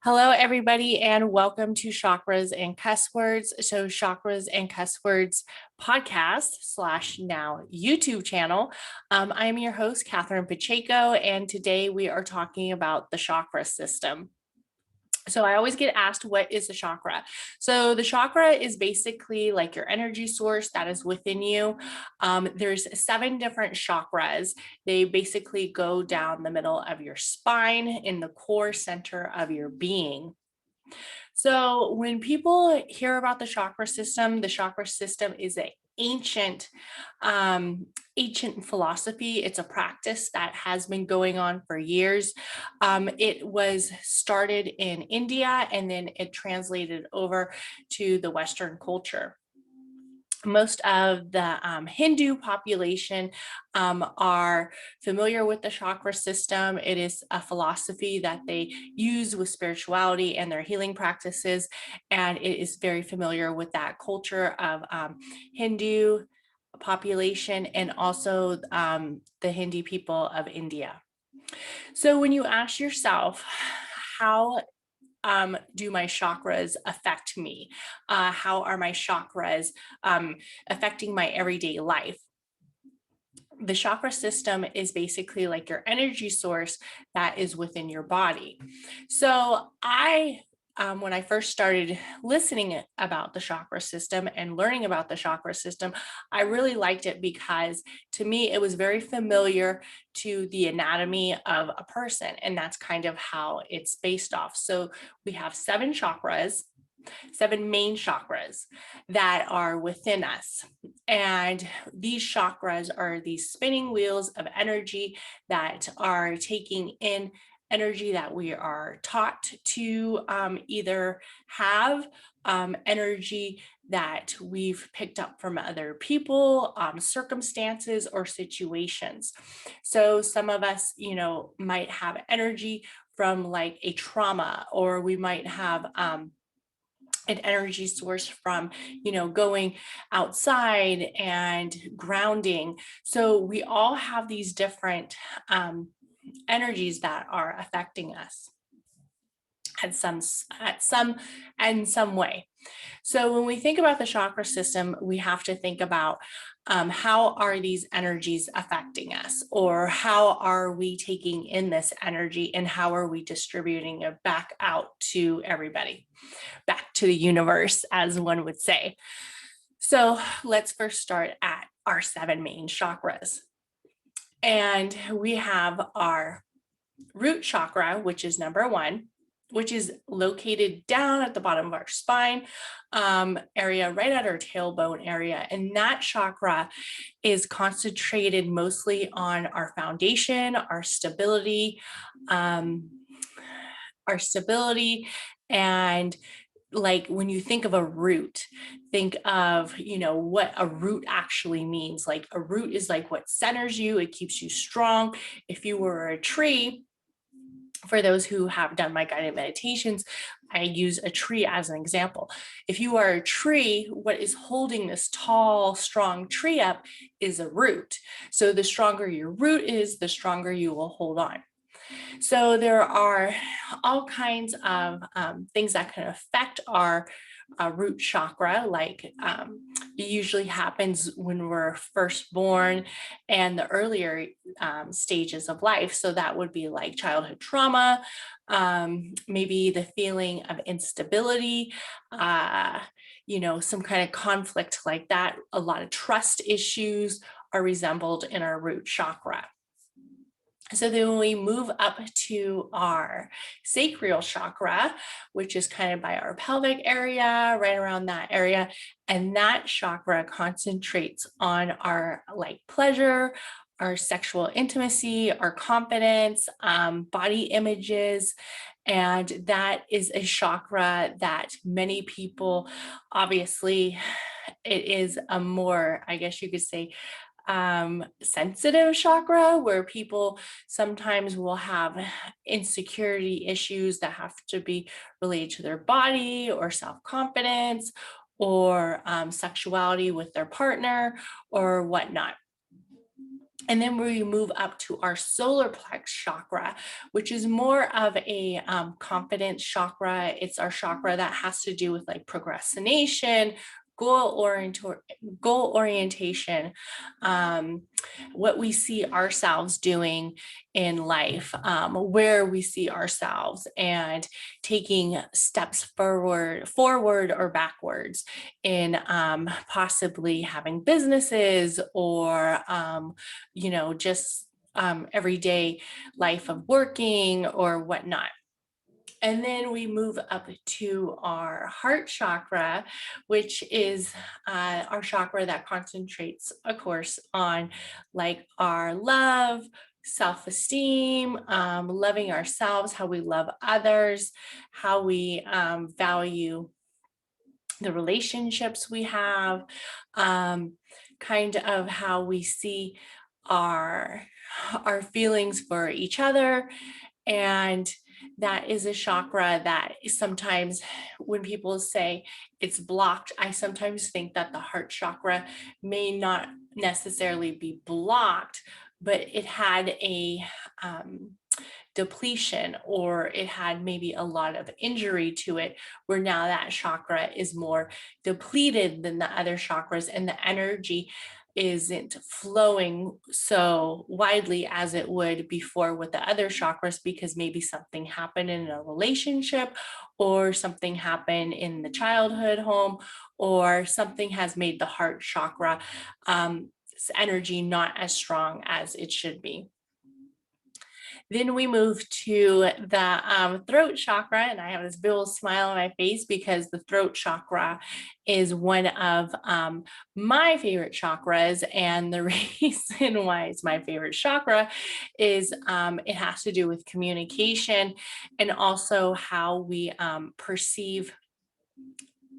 Hello, everybody, and welcome to Chakras and Cuss Words. So, Chakras and Cuss Words podcast / now YouTube channel. I am your host, Catherine Pacheco, and today we are talking about the chakra system. So I always get asked, what is a chakra? So the chakra is basically like your energy source that is within you. There's 7 different chakras. They basically go down the middle of your spine in the core center of your being. So when people hear about the chakra system is an ancient philosophy. It's a practice that has been going on for years. It was started in India and then it translated over to the Western culture. Most of the Hindu population are familiar with the chakra system. It is a philosophy that they use with spirituality and their healing practices, and it is very familiar with that culture of Hindu population and also the Hindi people of India. So when you ask yourself, how do my chakras affect me? How are my chakras affecting my everyday life? The chakra system is basically like your energy source that is within your body. So when I first started listening about the chakra system and learning about the chakra system, I really liked it because to me, it was very familiar to the anatomy of a person. And that's kind of how it's based off. So we have 7 chakras, 7 main chakras that are within us. And these chakras are these spinning wheels of energy that are taking in energy that we are taught to either have, energy that we've picked up from other people, circumstances, or situations. So some of us, might have energy from like a trauma, or we might have an energy source from going outside and grounding. So we all have these different energies that are affecting us at some way. So when we think about the chakra system, we have to think about how are these energies affecting us, or how are we taking in this energy and how are we distributing it back out to everybody, back to the universe, as one would say. So let's first start at our 7 main chakras. And we have our root chakra, which is number 1, which is located down at the bottom of our spine area, right at our tailbone area. And that chakra is concentrated mostly on our foundation, our stability, and like when you think of a root, think of what a root actually means. Like a root is like what centers you, it keeps you strong. If you were a tree, for those who have done my guided meditations, I use a tree as an example. If you are a tree, what is holding this tall, strong tree up is a root. So the stronger your root is, the stronger you will hold on. So there are all kinds of things that can affect our root chakra, like it usually happens when we're first born and the earlier stages of life. So that would be like childhood trauma, maybe the feeling of instability, some kind of conflict like that. A lot of trust issues are resembled in our root chakra. So then when we move up to our sacral chakra, which is kind of by our pelvic area, right around that area, and that chakra concentrates on our like pleasure, our sexual intimacy, our confidence, body images. And that is a chakra that many people, obviously, it is a more, I guess you could say, sensitive chakra, where people sometimes will have insecurity issues that have to be related to their body or self-confidence or sexuality with their partner or whatnot. And then we move up to our solar plex chakra, which is more of a confidence chakra. It's our chakra that has to do with like procrastination, goal orientation, um, what we see ourselves doing in life, where we see ourselves, and taking steps forward or backwards in possibly having businesses or just everyday life of working or whatnot. And then we move up to our heart chakra, which is our chakra that concentrates, of course, on like our love, self-esteem, loving ourselves, how we love others, how we value the relationships we have, kind of how we see our our feelings for each other. And that is a chakra that sometimes when people say it's blocked, I sometimes think that the heart chakra may not necessarily be blocked, but it had a depletion, or it had maybe a lot of injury to it, where now that chakra is more depleted than the other chakras, and the energy isn't flowing so widely as it would before with the other chakras, because maybe something happened in a relationship, or something happened in the childhood home, or something has made the heart chakra energy not as strong as it should be. Then we move to the throat chakra, and I have this big old smile on my face because the throat chakra is one of my favorite chakras. And the reason why it's my favorite chakra is it has to do with communication, and also how we perceive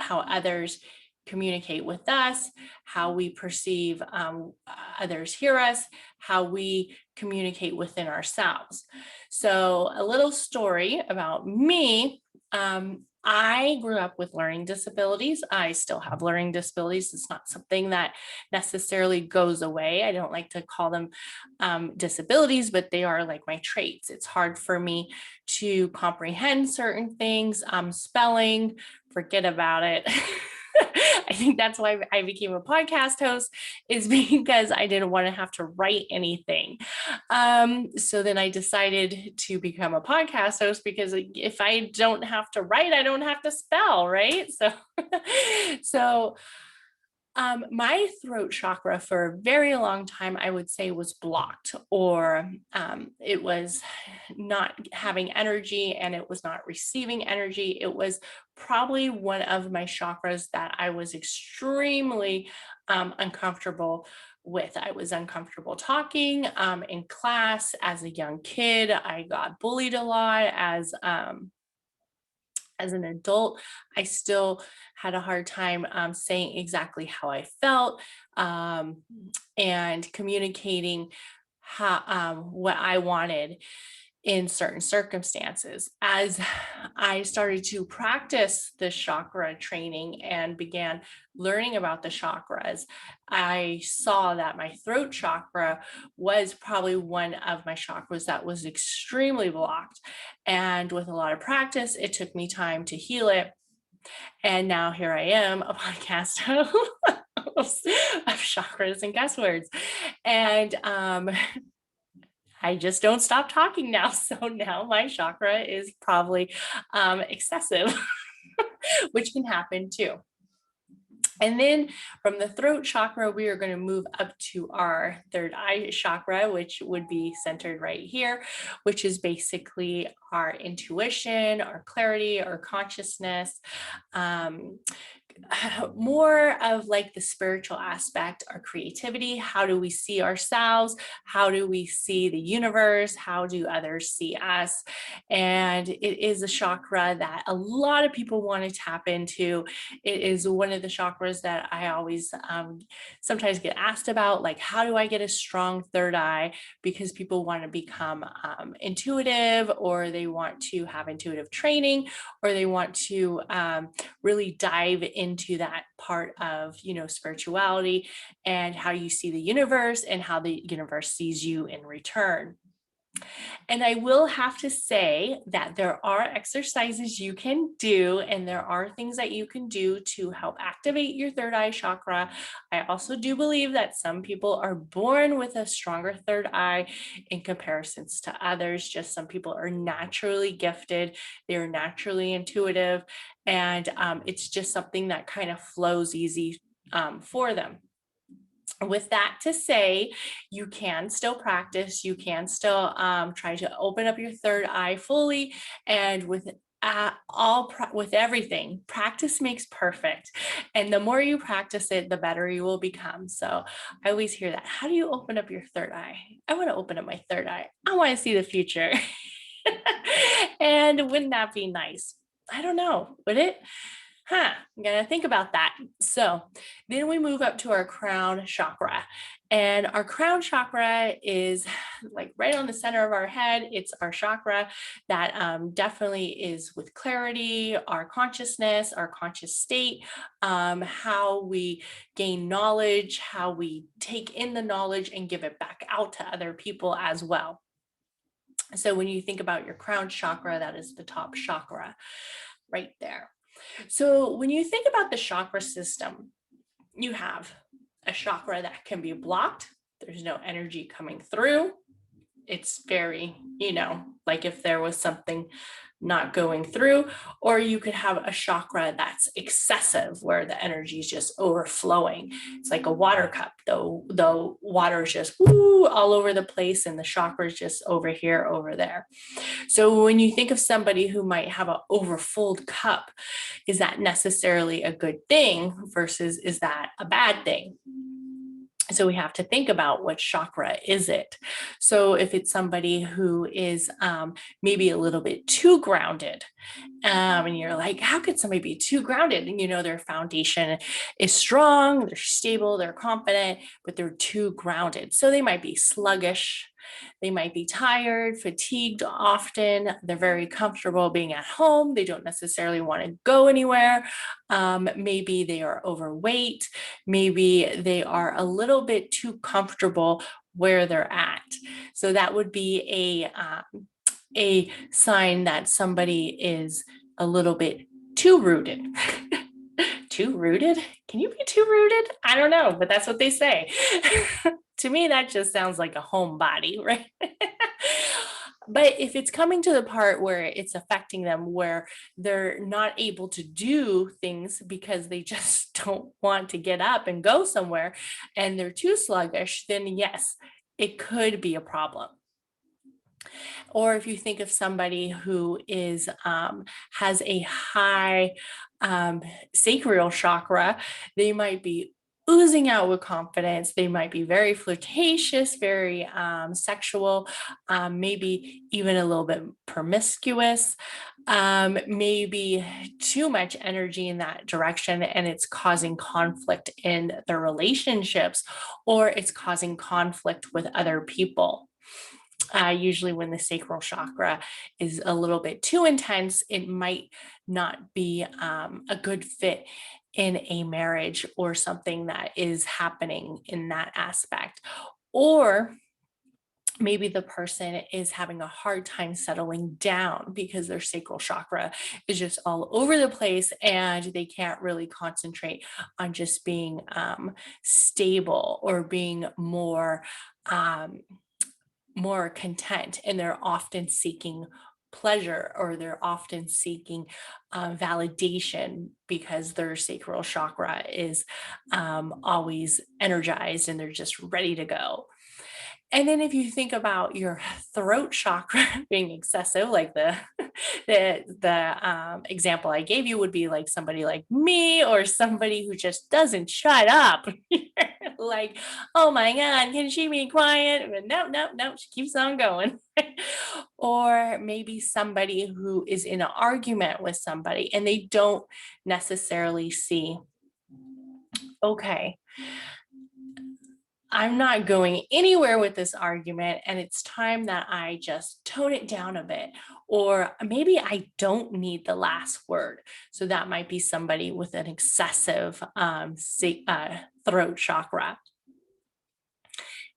how others communicate with us, how we perceive others hear us, how we communicate within ourselves. So, a little story about me. I grew up with learning disabilities. I still have learning disabilities. It's not something that necessarily goes away. I don't like to call them disabilities, but they are like my traits. It's hard for me to comprehend certain things. Spelling, forget about it. I think that's why I became a podcast host, is because I didn't want to have to write anything. So then I decided to become a podcast host, because if I don't have to write, I don't have to spell, right? So, so my throat chakra for a very long time, I would say, was blocked, or it was not having energy, and it was not receiving energy. It was probably one of my chakras that I was extremely uncomfortable with. I was uncomfortable talking in class as a young kid. I got bullied a lot as an adult. I still had a hard time saying exactly how I felt, and communicating what I wanted in certain circumstances. As I started to practice the chakra training and began learning about the chakras, I saw that my throat chakra was probably one of my chakras that was extremely blocked. And with a lot of practice, it took me time to heal it. And now here I am, a podcast host of chakras and guess words. And I just don't stop talking now. So now my chakra is probably excessive, which can happen too. And then from the throat chakra, we are going to move up to our third eye chakra, which would be centered right here, which is basically our intuition, our clarity, our consciousness. More of like the spiritual aspect, our creativity. How do we see ourselves? How do we see the universe? How do others see us? And it is a chakra that a lot of people want to tap into. It is one of the chakras chakras that I always sometimes get asked about, like how do I get a strong third eye? Because people want to become intuitive, or they want to have intuitive training, or they want to really dive into that part of, spirituality and how you see the universe and how the universe sees you in return. And I will have to say that there are exercises you can do, and there are things that you can do to help activate your third eye chakra. I also do believe that some people are born with a stronger third eye in comparisons to others. Just some people are naturally gifted, they're naturally intuitive, and it's just something that kind of flows easy for them. With that to say, you can still practice, you can still try to open up your third eye fully, and with with everything, practice makes perfect, and the more you practice it, the better you will become. So I always hear that, how do you open up your third eye? I want to open up my third eye, I want to see the future. And wouldn't that be nice? I don't know, would it? I'm gonna think about that. So then we move up to our crown chakra, and our crown chakra is like right on the center of our head. It's our chakra that definitely is with clarity, our consciousness, our conscious state, how we gain knowledge, how we take in the knowledge and give it back out to other people as well. So when you think about your crown chakra, that is the top chakra right there. So when you think about the chakra system, you have a chakra that can be blocked. There's no energy coming through. It's very, like if there was something not going through, or you could have a chakra that's excessive where the energy is just overflowing. It's like a water cup, though the water is just all over the place and the chakra is just over here, over there. So when you think of somebody who might have an overfilled cup, is that necessarily a good thing versus is that a bad thing? So we have to think about what chakra is it. So if it's somebody who is maybe a little bit too grounded, and you're like, how could somebody be too grounded? And their foundation is strong, they're stable, they're confident, but they're too grounded. So they might be sluggish, they might be tired, fatigued often. They're very comfortable being at home. They don't necessarily want to go anywhere. Maybe they are overweight. Maybe they are a little bit too comfortable where they're at. So that would be a sign that somebody is a little bit too rooted. Too rooted? Can you be too rooted? I don't know, but that's what they say. To me, that just sounds like a homebody, right? But if it's coming to the part where it's affecting them, where they're not able to do things because they just don't want to get up and go somewhere, and they're too sluggish, then yes, it could be a problem. Or if you think of somebody who is has a high sacral chakra, they might be oozing out with confidence. They might be very flirtatious, very sexual, maybe even a little bit promiscuous, maybe too much energy in that direction, and it's causing conflict in their relationships, or it's causing conflict with other people. Usually when the sacral chakra is a little bit too intense, it might not be a good fit in a marriage or something that is happening in that aspect. Or maybe the person is having a hard time settling down because their sacral chakra is just all over the place and they can't really concentrate on just being stable or being more content, and they're often seeking pleasure, or they're often seeking validation because their sacral chakra is always energized and they're just ready to go. And then if you think about your throat chakra being excessive, like the example I gave you would be like somebody like me, or somebody who just doesn't shut up. Like, oh my God, can she be quiet? But no, she keeps on going. Or maybe somebody who is in an argument with somebody and they don't necessarily see Okay, I'm not going anywhere with this argument, and it's time that I just tone it down a bit. Or maybe I don't need the last word. So that might be somebody with an excessive throat chakra.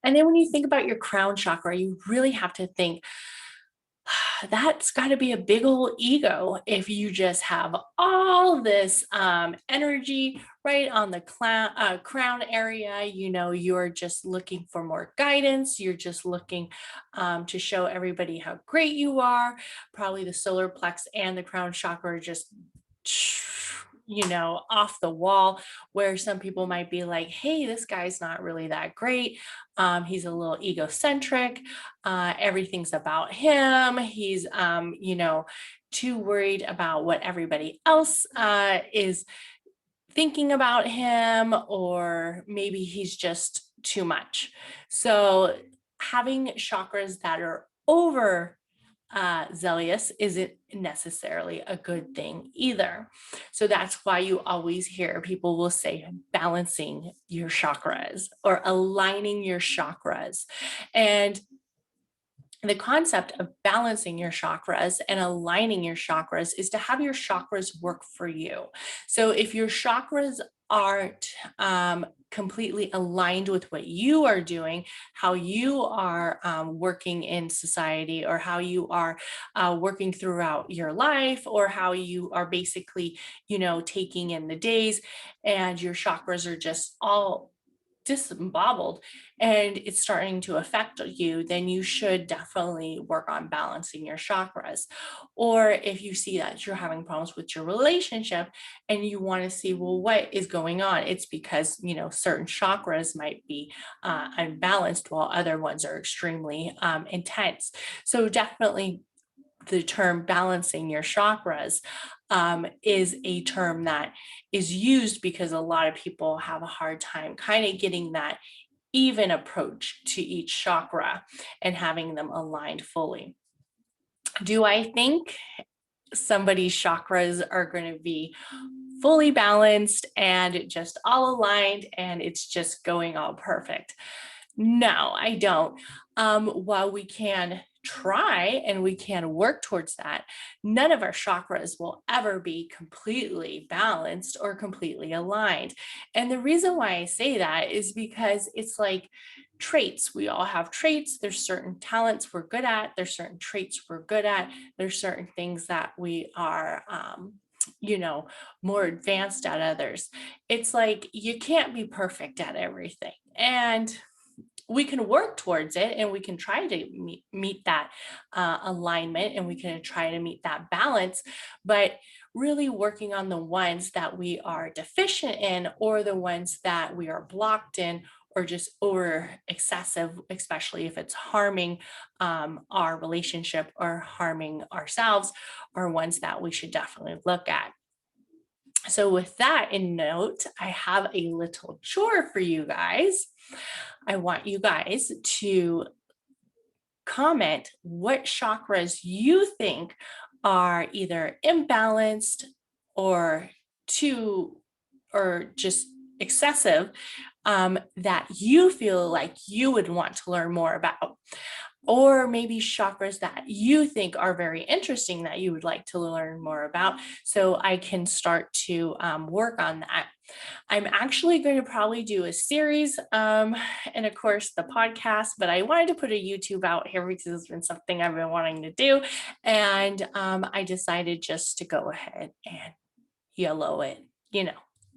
And then when you think about your crown chakra, you really have to think that's got to be a big old ego if you just have all this energy right on the crown area. You're just looking for more guidance. You're just looking to show everybody how great you are. Probably the solar plex and the crown chakra are just off the wall, where some people might be like, hey, this guy's not really that great. He's a little egocentric. Everything's about him. He's too worried about what everybody else is thinking about him, or maybe he's just too much. So having chakras that are over zealous isn't necessarily a good thing either. So that's why you always hear people will say balancing your chakras or aligning your chakras. And the concept of balancing your chakras and aligning your chakras is to have your chakras work for you. So if your chakras aren't completely aligned with what you are doing, how you are working in society, or how you are working throughout your life, or how you are basically, taking in the days, and your chakras are just all disembobbled and it's starting to affect you, then you should definitely work on balancing your chakras. Or if you see that you're having problems with your relationship and you want to see, well, what is going on? It's because, certain chakras might be unbalanced while other ones are extremely intense. So definitely the term balancing your chakras is a term that is used because a lot of people have a hard time kind of getting that even approach to each chakra and having them aligned fully. Do I think somebody's chakras are going to be fully balanced and just all aligned and it's just going all perfect? No, I don't. While we can try and we can work towards that, none of our chakras will ever be completely balanced or completely aligned. And the reason why I say that is because it's like traits. We all have traits. There's certain talents we're good at. There's certain traits we're good at. There's certain things that we are, more advanced at others. It's like you can't be perfect at everything. And we can work towards it and we can try to meet that alignment, and we can try to meet that balance, but really working on the ones that we are deficient in, or the ones that we are blocked in, or just over excessive, especially if it's harming our relationship or harming ourselves, are ones that we should definitely look at. So with that in note, I have a little chore for you guys. I want you guys to comment what chakras you think are either imbalanced or too, or just excessive, that you feel like you would want to learn more about. Or maybe chakras that you think are very interesting that you would like to learn more about, so I can start to work on that. I'm actually going to probably do a series, and of course the podcast, but I wanted to put a YouTube out here because it's been something I've been wanting to do. And I decided just to go ahead and YOLO it,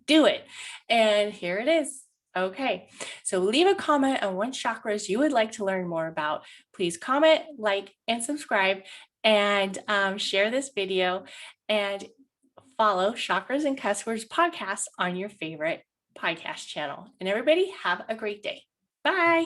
do it. And here it is. Okay, so leave a comment on what chakras you would like to learn more about. Please comment, like, and subscribe, and share this video, and follow Chakras and Cuss Words podcast on your favorite podcast channel. And everybody have a great day. Bye.